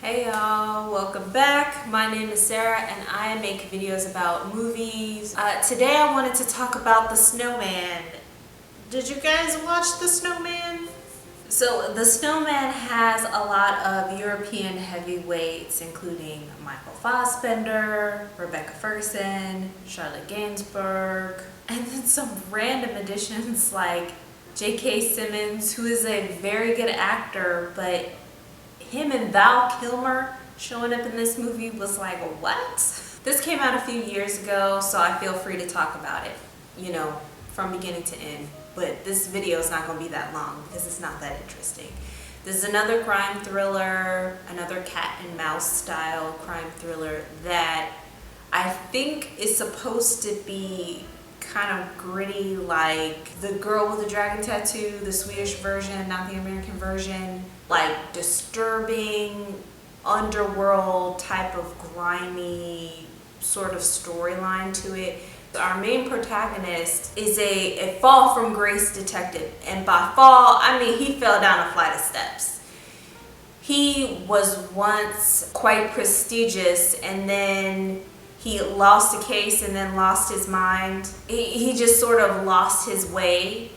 Hey y'all, welcome back. My name is Sarah and I make videos about movies. Today I wanted to talk about The Snowman. Did you guys watch The Snowman? So The Snowman has a lot of European heavyweights, including Michael Fassbender, Rebecca Ferguson, Charlotte Gainsbourg, and then some random additions like J.K. Simmons, who is a very good actor, but him and Val Kilmer showing up in this movie was like, what? This came out a few years ago, so I feel free to talk about it, you know, from beginning to end. But this video is not going to be that long because it's not that interesting. This is another crime thriller, another cat and mouse style crime thriller that I think is supposed to be kind of gritty, like The Girl with the Dragon Tattoo, the Swedish version, not the American version. Like disturbing, underworld type of grimy sort of storyline to it. Our main protagonist is a fall from grace detective, and by fall I mean he fell down a flight of steps. He was once quite prestigious, and then he lost a case and then lost his mind. He just sort of lost his way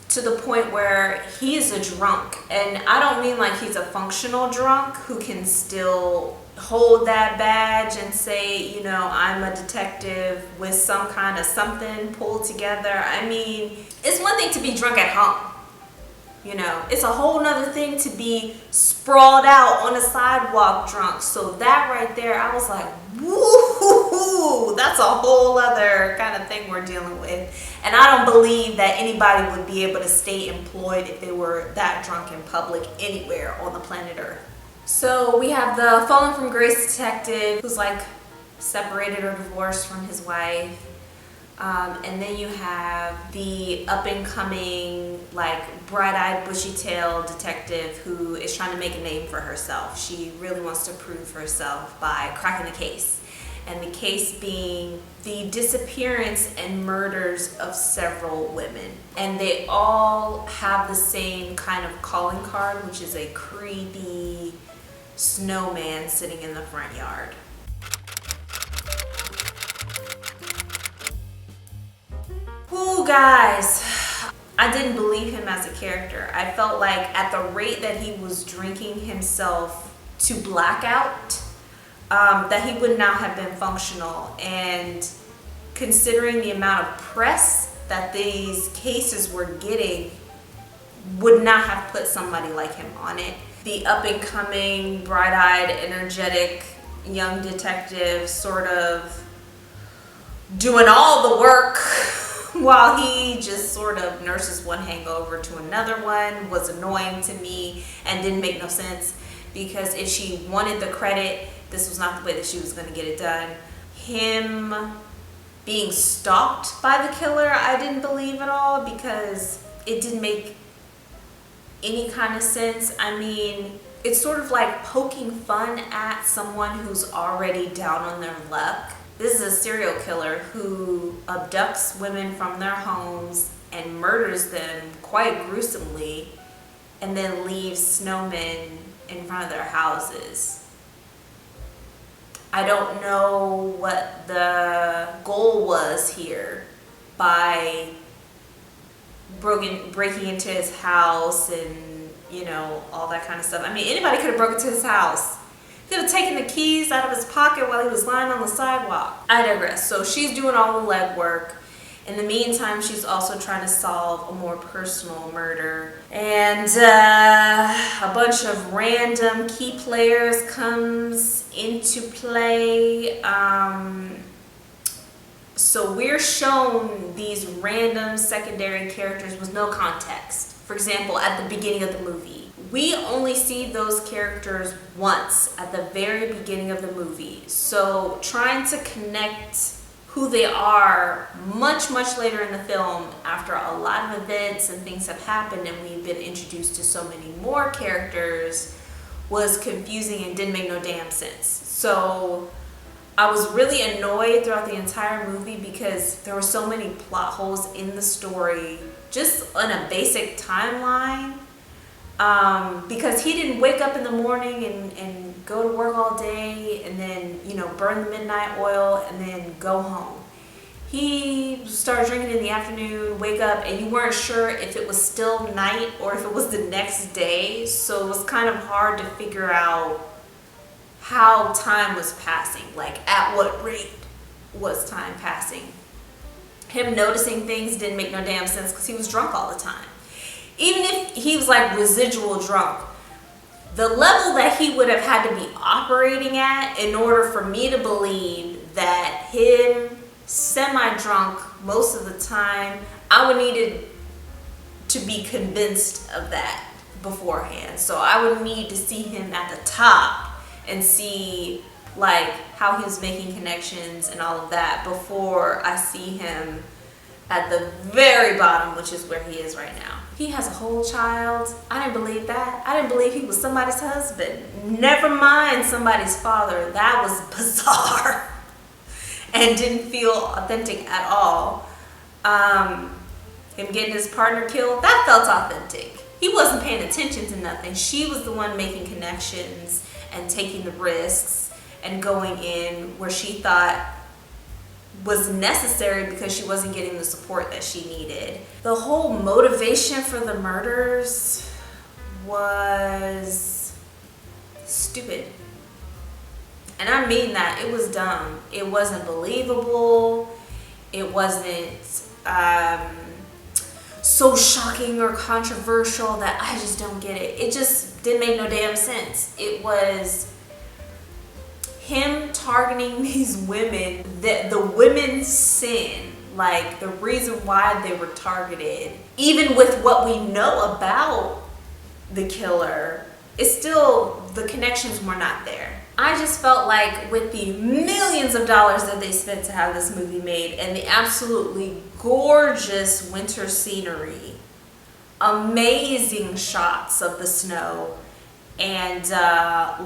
to the point where he is a drunk. And I don't mean like he's a functional drunk who can still hold that badge and say, you know, I'm a detective with some kind of something pulled together. I mean, it's one thing to be drunk at home. You know, it's a whole nother thing to be sprawled out on a sidewalk drunk. So that right there, I was like, woo, that's a whole other kind of thing we're dealing with. And I don't believe that anybody would be able to stay employed if they were that drunk in public anywhere on the planet Earth. So we have the fallen from grace detective who's like separated or divorced from his wife. And then you have the up-and-coming, like, bright-eyed, bushy-tailed detective who is trying to make a name for herself. She really wants to prove herself by cracking the case. And the case being the disappearance and murders of several women. And they all have the same kind of calling card, which is a creepy snowman sitting in the front yard. Ooh, guys, I didn't believe him as a character. I felt like at the rate that he was drinking himself to blackout, that he would not have been functional. And considering the amount of press that these cases were getting, would not have put somebody like him on it. The up-and-coming, bright-eyed, energetic young detective sort of doing all the work while he just sort of nurses one hangover to another one was annoying to me and didn't make no sense, because if she wanted the credit, this was not the way that she was going to get it done. Him being stalked by the killer, I didn't believe at all, because it didn't make any kind of sense. I mean, it's sort of like poking fun at someone who's already down on their luck. This is a serial killer who abducts women from their homes and murders them quite gruesomely, and then leaves snowmen in front of their houses. I don't know what the goal was here by breaking into his house and, you know, all that kind of stuff. I mean, anybody could have broken into his house. He could have taken the keys out of his pocket while he was lying on the sidewalk. I digress. So she's doing all the legwork. In the meantime, she's also trying to solve a more personal murder. And a bunch of random key players comes into play. So we're shown these random secondary characters with no context. For example, at the beginning of the movie, we only see those characters once at the very beginning of the movie. So trying to connect who they are much later in the film, after a lot of events and things have happened and we've been introduced to so many more characters, was confusing and didn't make no damn sense. So I was really annoyed throughout the entire movie because there were so many plot holes in the story, just on a basic timeline. because he didn't wake up in the morning and go to work all day and then, you know, burn the midnight oil and then go home. He started drinking in the afternoon, wake up, and you weren't sure if it was still night or if it was the next day. So it was kind of hard to figure out how time was passing, like at what rate was time passing. Him noticing things didn't make no damn sense because he was drunk all the time. Even if he was like residual drunk, the level that he would have had to be operating at in order for me to believe that him semi-drunk most of the time, I would need to be convinced of that beforehand. So I would need to see him at the top and see like how he was making connections and all of that before I see him at the very bottom, which is where he is right now. He has a whole child. I didn't believe that. I didn't believe he was somebody's husband. Never mind somebody's father. That was bizarre and didn't feel authentic at all. Him getting his partner killed, that felt authentic. He wasn't paying attention to nothing. She was the one making connections and taking the risks and going in where she thought was necessary because she wasn't getting the support that she needed. The whole motivation for the murders was stupid. And I mean that. It was dumb. It wasn't believable. It wasn't so shocking or controversial that I just don't get it. It just didn't make no damn sense. It was him targeting these women, the women's sin, like the reason why they were targeted. Even with what we know about the killer, it's still, the connections were not there. I just felt like with the millions of dollars that they spent to have this movie made and the absolutely gorgeous winter scenery, amazing shots of the snow and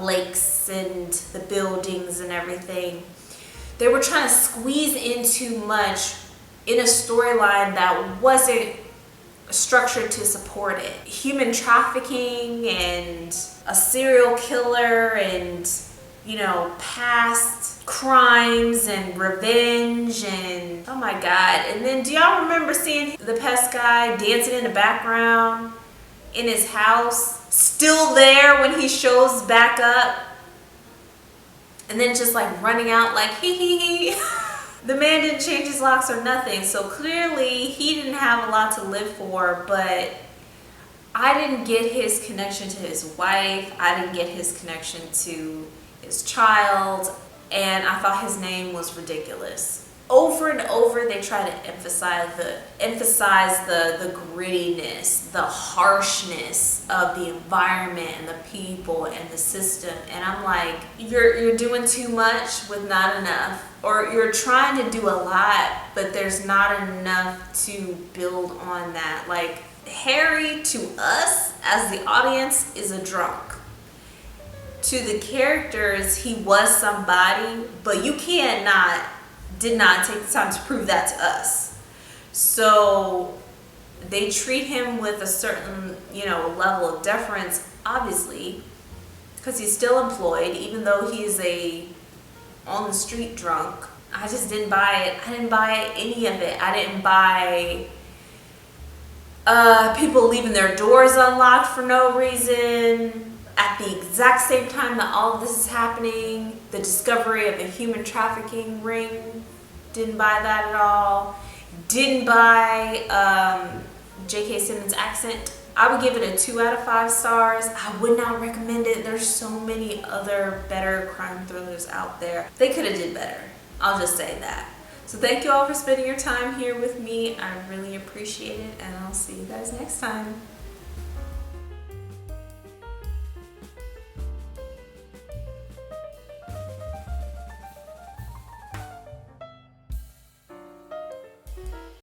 lakes and the buildings and everything, they were trying to squeeze in too much in a storyline that wasn't structured to support it. Human trafficking and a serial killer and, you know, past crimes and revenge and oh my god. And then do y'all remember seeing the pest guy dancing in the background in his house, still there when he shows back up, and then just like running out like hee hee hee. The man didn't change his locks or nothing, so clearly he didn't have a lot to live for. But I didn't get his connection to his wife. I didn't get his connection to his child, and I thought his name was ridiculous. Over and over they try to emphasize the grittiness, the harshness of the environment and the people and the system, and I'm like, you're doing too much with not enough, or you're trying to do a lot but there's not enough to build on that. Like, Harry to us as the audience is a drunk. To the characters, he was somebody, but you did not take the time to prove that to us. So they treat him with a certain, you know, level of deference, obviously, because he's still employed, even though he's a on the street drunk. I just didn't buy it. I didn't buy any of it. I didn't buy people leaving their doors unlocked for no reason. At the exact same time that all of this is happening, the discovery of a human trafficking ring, didn't buy that at all. Didn't buy J.K. Simmons' accent. I would give it a 2 out of 5 stars. I would not recommend it. There's so many other better crime thrillers out there. They could have did better. I'll just say that. So thank you all for spending your time here with me. I really appreciate it, and I'll see you guys next time.